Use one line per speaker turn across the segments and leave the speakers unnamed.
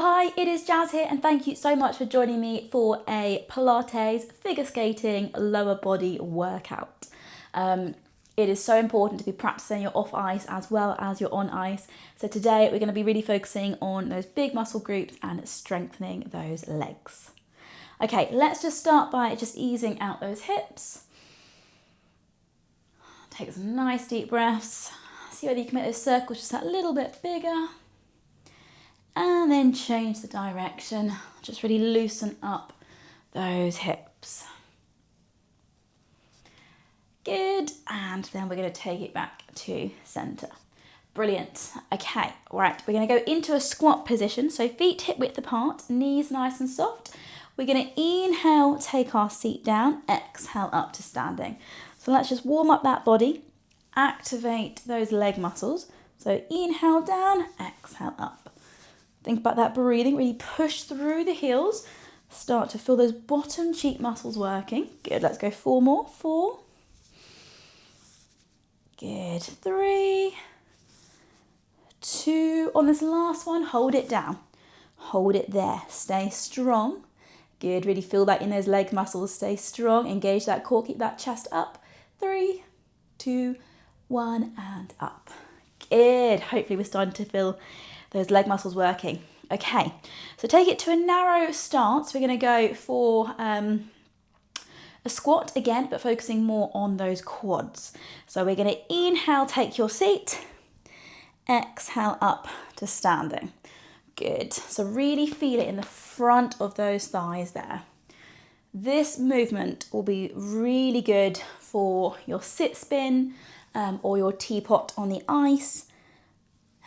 Hi, it is Jazz here and thank you so much for joining me for a Pilates figure skating lower body workout. It is so important to be practicing your off ice as well as your on ice. So today we're going to be really focusing on those big muscle groups and strengthening those legs. Okay, let's just start by just easing out those hips. Take some nice deep breaths. See whether you can make those circles just a little bit bigger. And then change the direction. Just really loosen up those hips. Good, and then we're going to take it back to center. Brilliant. Okay, right, we're going to go into a squat position. So feet hip width apart, knees nice and soft. We're going to inhale, take our seat down, exhale up to standing. So let's just warm up that body, activate those leg muscles. So inhale down, exhale up. Think about that breathing, really push through the heels. Start to feel those bottom cheek muscles working. Good, let's go 4 more. 4. Good, 3, 2. On this last one, hold it down. Hold it there, stay strong. Good, really feel that in those leg muscles. Stay strong, engage that core, keep that chest up. 3, 2, 1, and up. Good, hopefully we're starting to feel those leg muscles working. Okay, so take it to a narrow stance. We're going to go for a squat again, but focusing more on those quads. So we're going to inhale, take your seat, exhale up to standing. Good, so really feel it in the front of those thighs there. This movement will be really good for your sit spin or your teapot on the ice.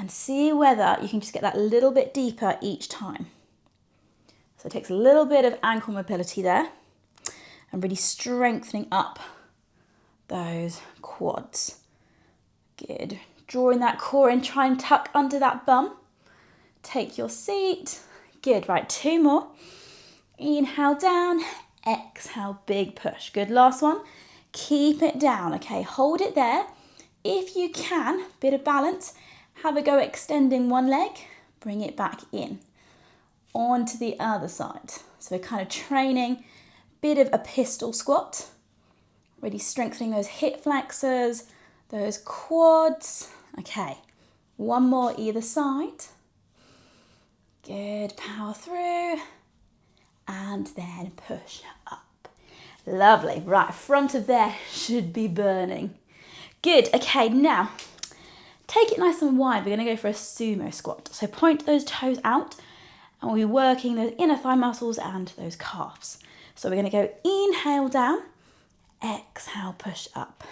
And see whether you can just get that little bit deeper each time. So it takes a little bit of ankle mobility there and really strengthening up those quads. Good. Drawing that core in, try and tuck under that bum. Take your seat. Good, right, 2 more. Inhale down, exhale, big push. Good, last one. Keep it down, okay, hold it there. If you can, bit of balance. Have a go extending one leg, bring it back in, onto the other side. So we're kind of training, bit of a pistol squat, really strengthening those hip flexors, those quads. Okay, 1 more either side. Good, power through, and then push up. Lovely, right, front of there should be burning. Good, okay, now, take it nice and wide. We're going to go for a sumo squat. So point those toes out and we'll be working those inner thigh muscles and those calves. So we're going to go inhale down, exhale, push up.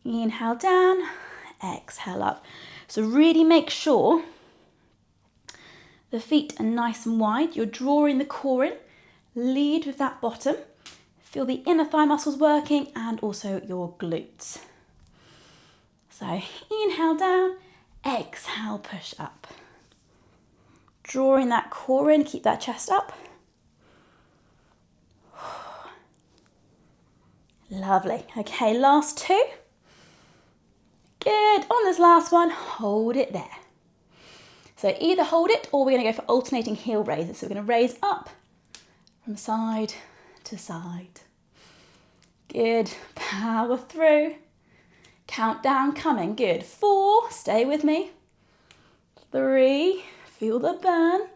Inhale down, exhale up. So really make sure the feet are nice and wide. You're drawing the core in. Lead with that bottom. Feel the inner thigh muscles working and also your glutes. So inhale down, exhale, push up. Drawing that core in, keep that chest up. Lovely. Okay, last 2. Good. On this last one, hold it there. So either hold it or we're going to go for alternating heel raises. So we're going to raise up from side to side. Good. Power through. Countdown coming, good. 4, stay with me. 3, feel the burn.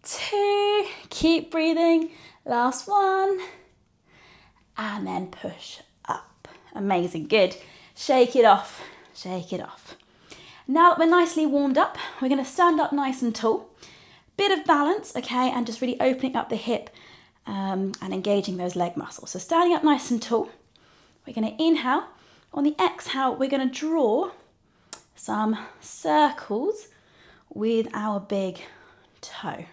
2, keep breathing. Last 1. And then push up. Amazing, good. Shake it off, shake it off. Now that we're nicely warmed up, we're going to stand up nice and tall. Bit of balance, okay, and just really opening up the hip and engaging those leg muscles. So standing up nice and tall, we're going to inhale. On the exhale, we're going to draw some circles with our big toe.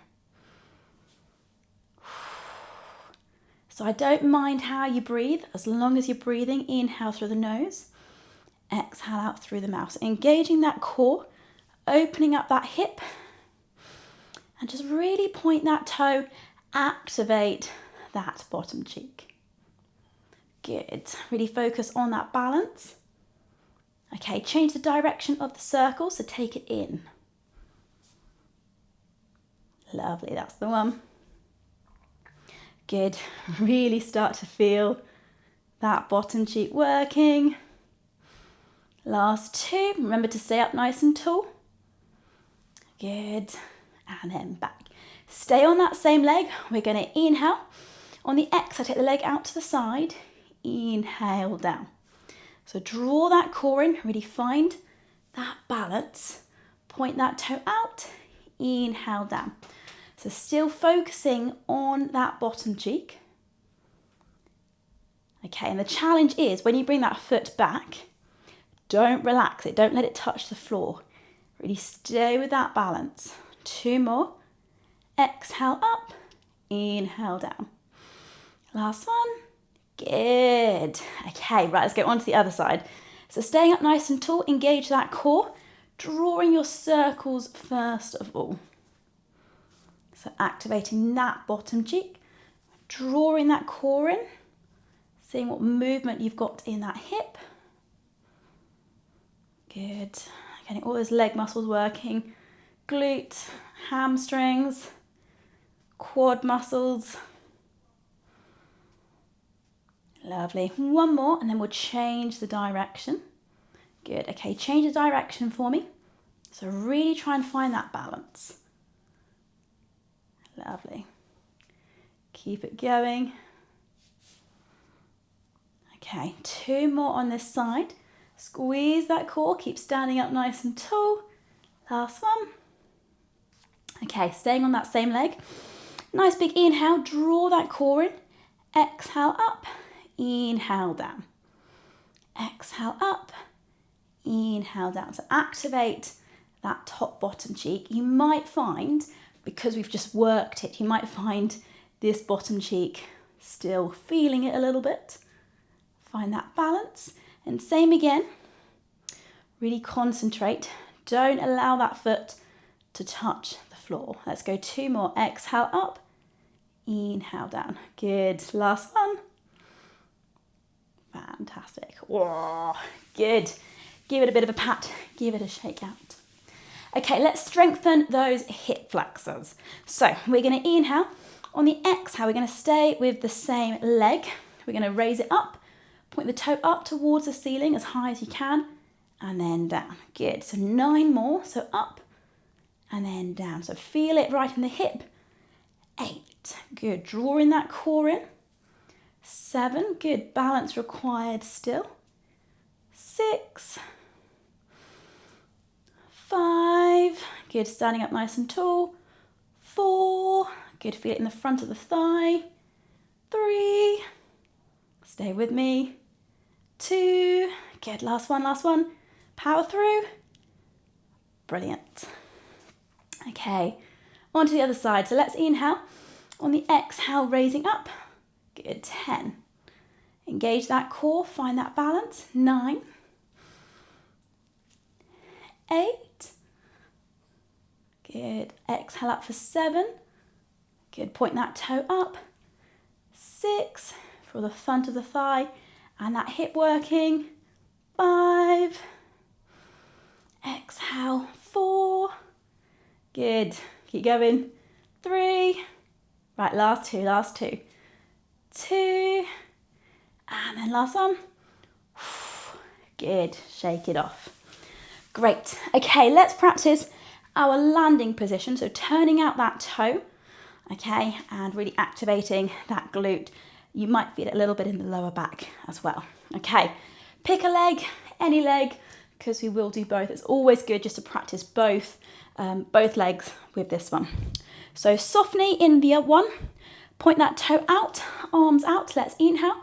So I don't mind how you breathe, as long as you're breathing. Inhale through the nose, exhale out through the mouth. So engaging that core, opening up that hip, and just really point that toe, activate that bottom cheek. Good. Really focus on that balance. Okay, change the direction of the circle, so take it in. Lovely, that's the one. Good. Really start to feel that bottom cheek working. Last two. Remember to stay up nice and tall. Good. And then back. Stay on that same leg. We're going to inhale. On the exhale, take the leg out to the side. Inhale down. So draw that core in. Really find that balance. Point that toe out. Inhale down. So still focusing on that bottom cheek. Okay, and the challenge is when you bring that foot back, don't relax it. Don't let it touch the floor. Really stay with that balance. Two more. Exhale up. Inhale down. Last one. Good. Okay, right, let's go on to the other side. So staying up nice and tall, engage that core, drawing your circles first of all. So activating that bottom cheek, drawing that core in, seeing what movement you've got in that hip. Good. Getting all those leg muscles working. Glute, hamstrings, quad muscles. Lovely. One more and then we'll change the direction. Good. Okay, change the direction for me. So really try and find that balance. Lovely. Keep it going. Okay, two more on this side. Squeeze that core, keep standing up nice and tall. Last one. Okay, staying on that same leg. Nice big inhale, draw that core in. Exhale up, inhale down. Exhale up, inhale down. So activate that top bottom cheek. You might find, because we've just worked it, you might find this bottom cheek still feeling it a little bit. Find that balance. And same again, really concentrate. Don't allow that foot to touch the floor. Let's go two more. Exhale up, inhale down. Good. Last one. Fantastic. Whoa, good. Give it a bit of a pat. Give it a shake out. Okay, let's strengthen those hip flexors. So we're going to inhale. On the exhale, we're going to stay with the same leg. We're going to raise it up. Point the toe up towards the ceiling as high as you can, and then down. Good. So 9 more. So up and then down. So feel it right in the hip. 8. Good. Drawing that core in. 7. Good. Balance required still. 6. 5. Good. Standing up nice and tall. 4. Good. Feel it in the front of the thigh. 3. Stay with me. 2. Good. Last one, last one. Power through. Brilliant. Okay. On to the other side. So let's inhale. On the exhale, raising up. Good. 10. Engage that core. Find that balance. 9. 8. Good. Exhale up for 7. Good. Point that toe up. 6. For the front of the thigh and that hip working. 5. Exhale. 4. Good. Keep going. 3. Right, last two, last two. 2. And then last one. Good. Shake it off. Great. Okay, let's practice our landing position. So turning out that toe, okay, and really activating that glute. You might feel it a little bit in the lower back as well. Okay, pick a leg, any leg, because we will do both. It's always good just to practice both legs with this one. So soft knee in the one, point that toe out, arms out. Let's inhale.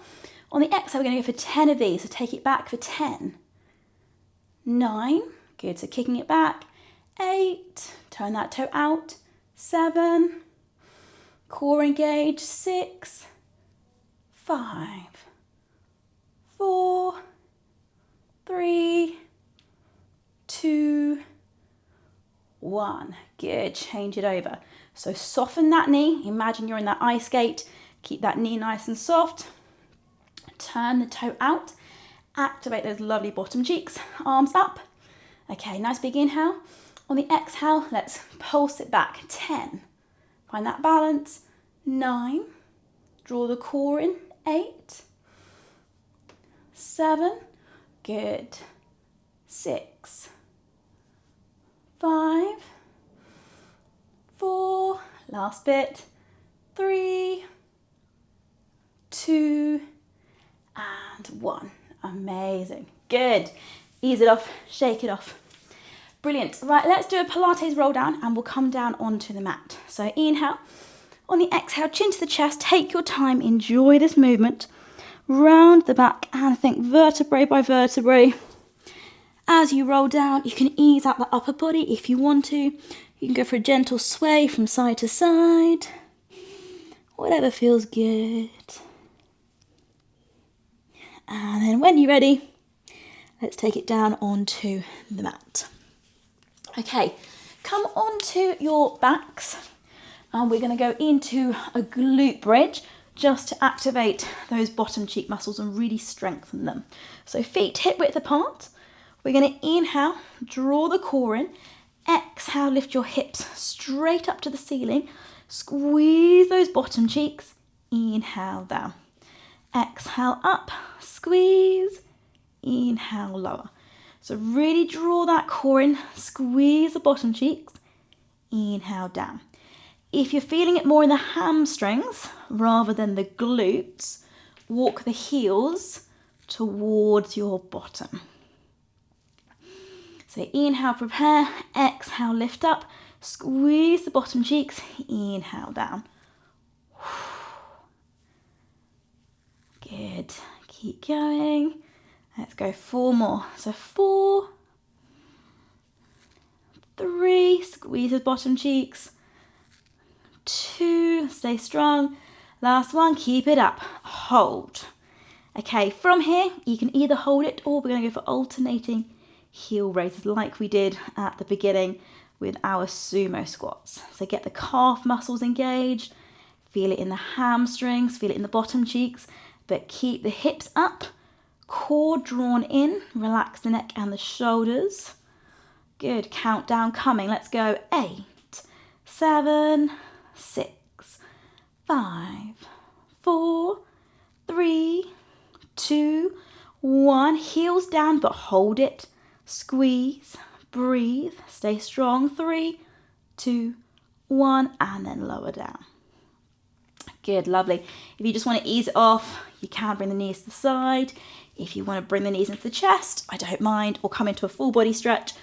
On the exhale, we're going to go for 10 of these. So take it back for 10. 9, good. So kicking it back. 8, turn that toe out. 7, core engage. 6, 5, 4, 3, 2, 1. Good. Change it over. So soften that knee. Imagine you're in that ice skate. Keep that knee nice and soft. Turn the toe out. Activate those lovely bottom cheeks. Arms up. Okay, nice big inhale. On the exhale, let's pulse it back. 10, Find that balance. 9. Draw the core in. 8. 7. Good. 6. 5. 4. Last bit. 3. 2. And 1. Amazing. Good. Ease it off. Shake it off. Brilliant. Right, let's do a Pilates roll down and we'll come down onto the mat. So inhale. On the exhale, chin to the chest. Take your time. Enjoy this movement. Round the back and think vertebrae by vertebrae. As you roll down, you can ease out the upper body if you want to. You can go for a gentle sway from side to side. Whatever feels good. And then when you're ready, let's take it down onto the mat. Okay, come onto your backs and we're going to go into a glute bridge just to activate those bottom cheek muscles and really strengthen them. So feet hip width apart. We're going to inhale, draw the core in. Exhale, lift your hips straight up to the ceiling. Squeeze those bottom cheeks. Inhale down. Exhale up, squeeze. Inhale lower. So really draw that core in, squeeze the bottom cheeks. Inhale down. If you're feeling it more in the hamstrings rather than the glutes, walk the heels towards your bottom. So inhale, prepare. Exhale, lift up. Squeeze the bottom cheeks. Inhale down. Good. Keep going. Let's go 4 more. So 4, 3, squeeze the bottom cheeks. 2, stay strong. Last one, keep it up. Hold. Okay, from here, you can either hold it or we're going to go for alternating heel raises like we did at the beginning with our sumo squats. So get the calf muscles engaged, feel it in the hamstrings, feel it in the bottom cheeks, but keep the hips up, core drawn in, relax the neck and the shoulders. Good, countdown coming. Let's go. 8, 7, 6, 5, 4, 3, 2, 1. Heels down, but hold it. Squeeze, breathe, stay strong. 3, 2, 1, and then lower down. Good, lovely. If you just want to ease it off, you can bring the knees to the side. If you want to bring the knees into the chest, I don't mind, or come into a full body stretch,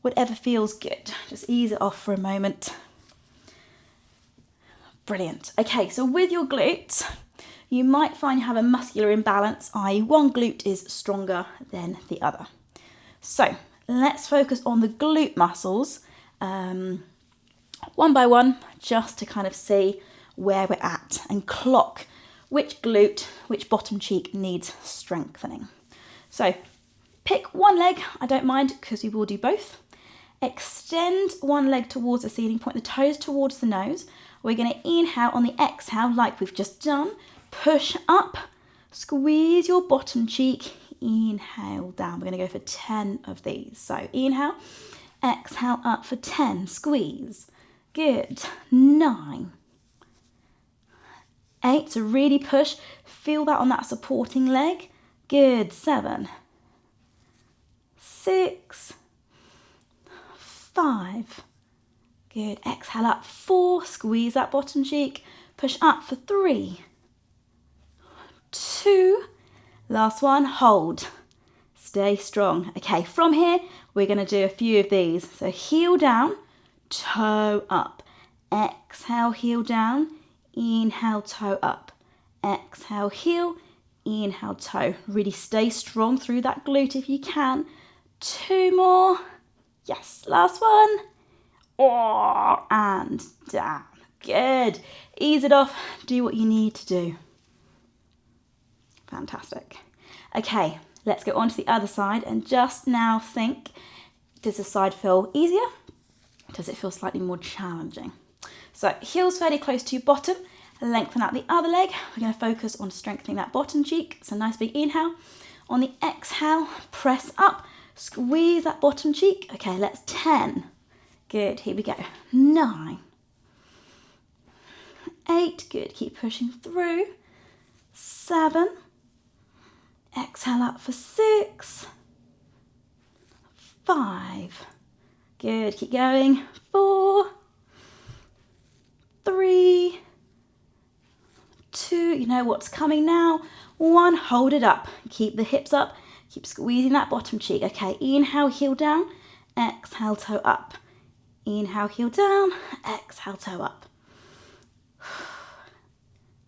whatever feels good. Just ease it off for a moment. Brilliant. Okay, so with your glutes, you might find you have a muscular imbalance, i.e. one glute is stronger than the other. So let's focus on the glute muscles one by one, just to kind of see where we're at and clock which glute, which bottom cheek needs strengthening. So pick one leg, I don't mind because we will do both. Extend one leg towards the ceiling, point the toes towards the nose. We're going to inhale on the exhale like we've just done. Push up, squeeze your bottom cheek, inhale down. We're going to go for 10 of these. So inhale, exhale up for 10, squeeze. Good. 9, 8, so really push. Feel that on that supporting leg. Good. 7, 6, 5. Good. Exhale up. 4, squeeze that bottom cheek. Push up for 3, 2. Last one, hold. Stay strong. Okay, from here, we're going to do a few of these. So heel down, toe up. Exhale, heel down. Inhale, toe up. Exhale, heel. Inhale, toe. Really stay strong through that glute if you can. 2 more. Yes, last one. Oh, and down. Good. Ease it off. Do what you need to do. Fantastic. Okay, let's go on to the other side and just now think, does the side feel easier? Does it feel slightly more challenging? So heels fairly close to your bottom, lengthen out the other leg. We're going to focus on strengthening that bottom cheek. So nice big inhale. On the exhale, press up, squeeze that bottom cheek. Okay, let's 10. Good, here we go. 9, 8, good, keep pushing through. 7, exhale up for 6, 5, good, keep going. 4, 3, 2, you know what's coming now. 1, hold it up, keep the hips up, keep squeezing that bottom cheek. Okay, inhale, heel down, exhale, toe up. Inhale, heel down, exhale, toe up.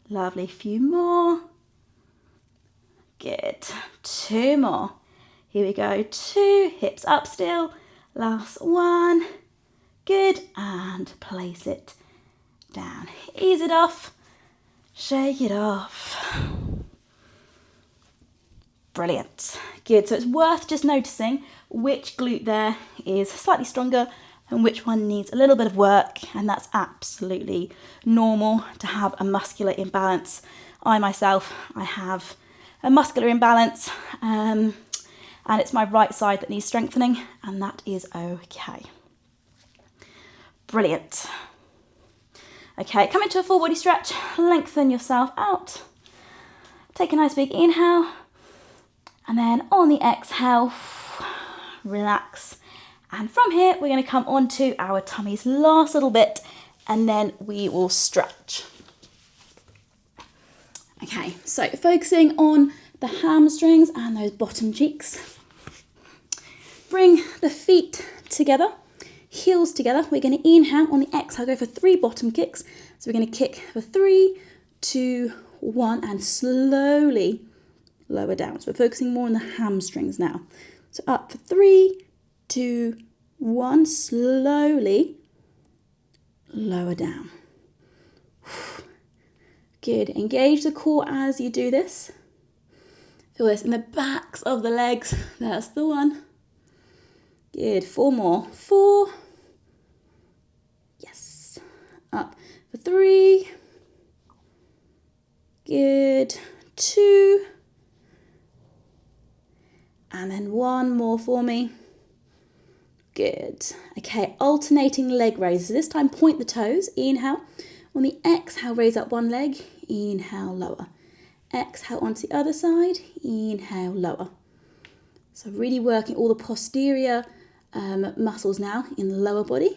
Lovely, few more. Good, 2 more. Here we go, 2, hips up still. Last 1, good, and place it down. Ease it off, shake it off. Brilliant, good. So it's worth just noticing which glute there is slightly stronger and which one needs a little bit of work, and that's absolutely normal to have a muscular imbalance. I myself, I have a muscular imbalance, and it's my right side that needs strengthening, and that is okay. Brilliant. Okay, come into a full body stretch, lengthen yourself out. Take a nice big inhale, and then on the exhale, relax. And from here, we're going to come on to our tummies last little bit, and then we will stretch. Okay, so focusing on the hamstrings and those bottom cheeks. Bring the feet together, heels together. We're going to inhale, on the exhale, go for 3 bottom kicks. So we're going to kick for 3, 2, 1, and slowly lower down. So we're focusing more on the hamstrings now. So up for 3, 2, 1, slowly lower down. Good, engage the core as you do this. Feel this in the backs of the legs, that's the one. Good, 4 more, 4, yes, up for 3, good, 2, and then 1 more for me. Good. Okay, alternating leg raises. So this time point the toes, inhale. On the exhale, raise up one leg, inhale, lower. Exhale onto the other side, inhale, lower. So really working all the posterior muscles now in the lower body.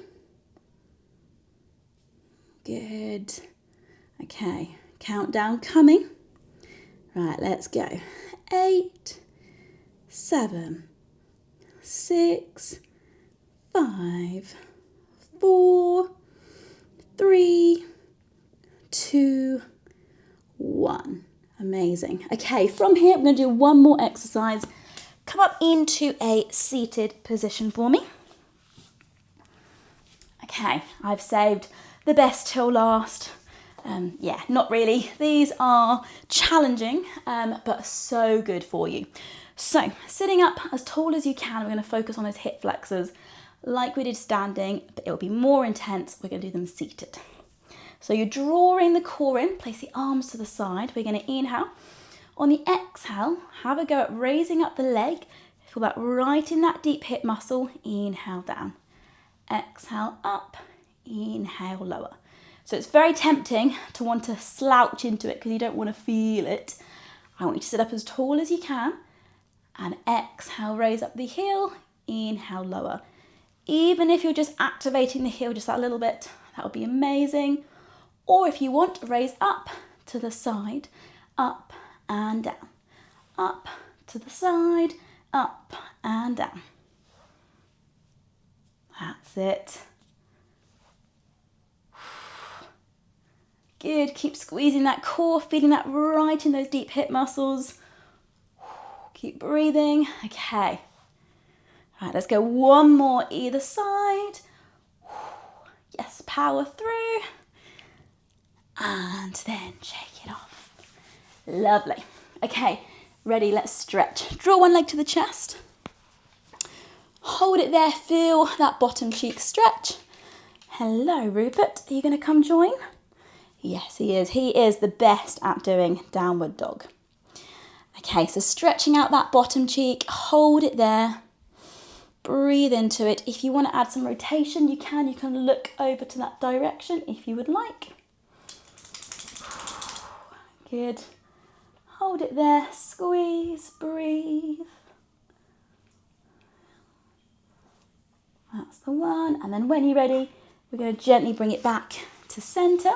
Good. Okay, countdown coming. Right, let's go. 8, 7, 6, 5, 4, 3, 2, 1. Amazing. Okay, from here, we're going to do one more exercise. Come up into a seated position for me. Okay, I've saved the best till last. Yeah, not really. These are challenging, but so good for you. So, sitting up as tall as you can, we're going to focus on those hip flexors like we did standing, but it will be more intense. We're going to do them seated. So you're drawing the core in, place the arms to the side. We're going to inhale. On the exhale, have a go at raising up the leg. Feel that right in that deep hip muscle. Inhale down. Exhale up. Inhale lower. So it's very tempting to want to slouch into it because you don't want to feel it. I want you to sit up as tall as you can. And exhale, raise up the heel. Inhale lower. Even if you're just activating the heel just that little bit, that would be amazing. Or if you want, raise up to the side, up and down. Up to the side, up and down. That's it. Good, keep squeezing that core, feeling that right in those deep hip muscles. Keep breathing, okay. Right, let's go one more either side. Yes, power through. And then shake it off. Lovely. Okay, ready, let's stretch. Draw one leg to the chest. Hold it there, feel that bottom cheek stretch. Hello, Rupert. Are you going to come join? Yes, he is. He is the best at doing downward dog. Okay, so stretching out that bottom cheek, hold it there. Breathe into it. If you want to add some rotation, you can. You can look over to that direction if you would like. Good. Hold it there, squeeze, breathe. That's the one. And then when you're ready, we're going to gently bring it back to center.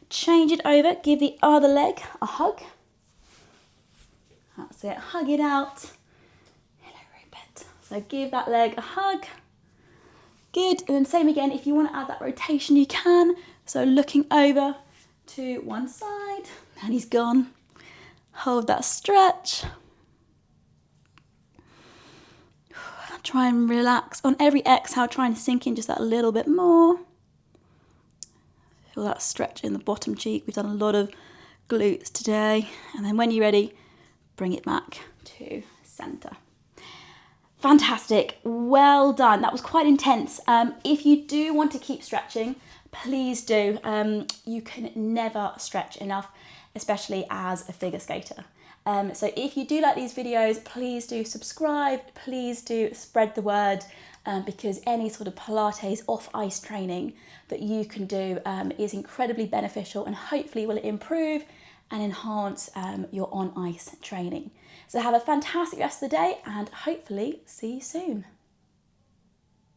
Change it over, give the other leg a hug. That's it, hug it out. Hello, Rupert. So give that leg a hug. Good, and then same again, if you want to add that rotation, you can. So looking over to one side, and he's gone. Hold that stretch. Try and relax. On every exhale, try and sink in just that little bit more. Feel that stretch in the bottom cheek. We've done a lot of glutes today. And then when you're ready, bring it back to center. Fantastic. Well done. That was quite intense. If you do want to keep stretching, please do. You can never stretch enough, especially as a figure skater. So if you do like these videos, please do subscribe, please do spread the word, because any sort of Pilates off ice training that you can do is incredibly beneficial and hopefully will improve and enhance your on ice training. So have a fantastic rest of the day and hopefully see you soon.